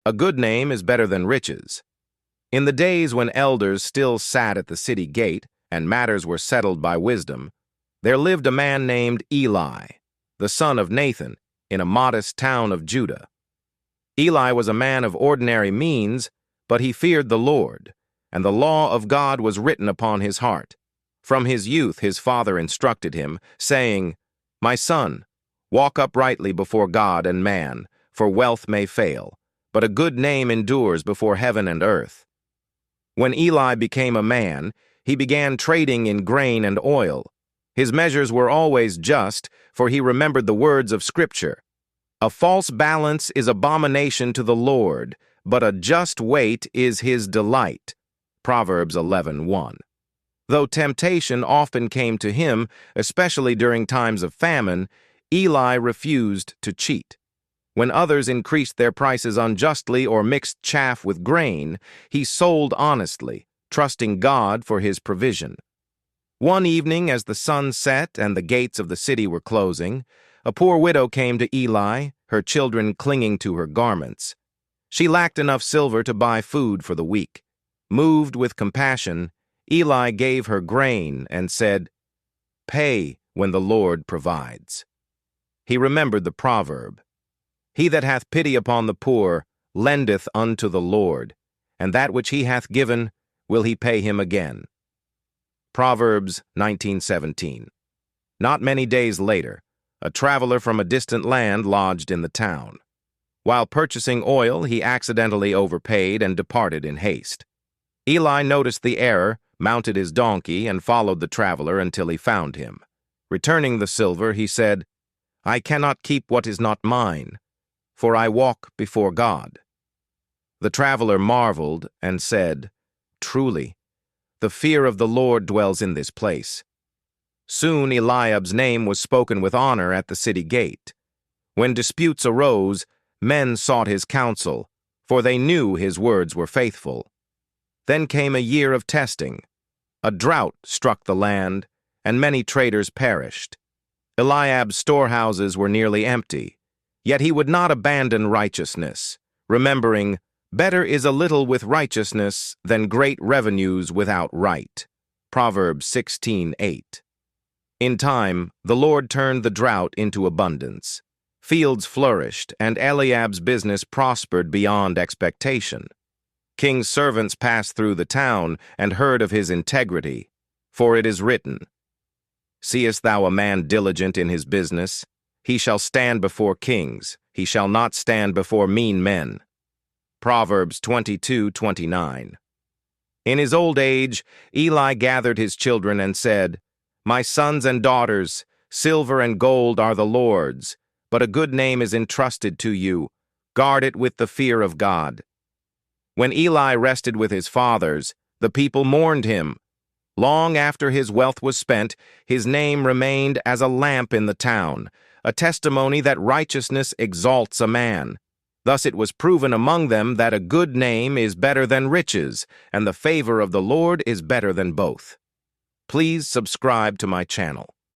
A good name is better than riches. In the days when elders still sat at the city gate and matters were settled by wisdom, there lived a man named Eli, the son of Nathan, in a modest town of Judah. Eli was a man of ordinary means, but he feared the Lord, and the law of God was written upon his heart. From his youth his father instructed him, saying, "My son, walk uprightly before God and man, for wealth may fail, but a good name endures before heaven and earth." When Eli became a man, he began trading in grain and oil. His measures were always just, for he remembered the words of Scripture. "A false balance is abomination to the Lord, but a just weight is his delight." Proverbs 11:1. Though temptation often came to him, especially during times of famine, Eli refused to cheat. When others increased their prices unjustly or mixed chaff with grain, he sold honestly, trusting God for his provision. One evening, as the sun set and the gates of the city were closing, a poor widow came to Eli, her children clinging to her garments. She lacked enough silver to buy food for the week. Moved with compassion, Eli gave her grain and said, "Pay when the Lord provides." He remembered the proverb, "He that hath pity upon the poor lendeth unto the Lord, and that which he hath given will he pay him again." Proverbs 19:17. Not many days later, a traveler from a distant land lodged in the town. While purchasing oil, he accidentally overpaid and departed in haste. Eli noticed the error, mounted his donkey, and followed the traveler until he found him. Returning the silver, he said, "I cannot keep what is not mine, for I walk before God." The traveler marveled and said, "Truly, the fear of the Lord dwells in this place." Soon Eliab's name was spoken with honor at the city gate. When disputes arose, men sought his counsel, for they knew his words were faithful. Then came a year of testing. A drought struck the land, and many traders perished. Eliab's storehouses were nearly empty, yet he would not abandon righteousness, remembering, "Better is a little with righteousness than great revenues without right." Proverbs 16:8. In time, the Lord turned the drought into abundance. Fields flourished, and Eliab's business prospered beyond expectation. King's servants passed through the town and heard of his integrity, for it is written, "Seest thou a man diligent in his business? He shall stand before kings, he shall not stand before mean men." Proverbs 22:29. In his old age, Eli gathered his children and said, "My sons and daughters, silver and gold are the Lord's, but a good name is entrusted to you. Guard it with the fear of God." When Eli rested with his fathers, the people mourned him. Long after his wealth was spent, his name remained as a lamp in the town, a testimony that righteousness exalts a man. Thus it was proven among them that a good name is better than riches, and the favor of the Lord is better than both. Please subscribe to my channel.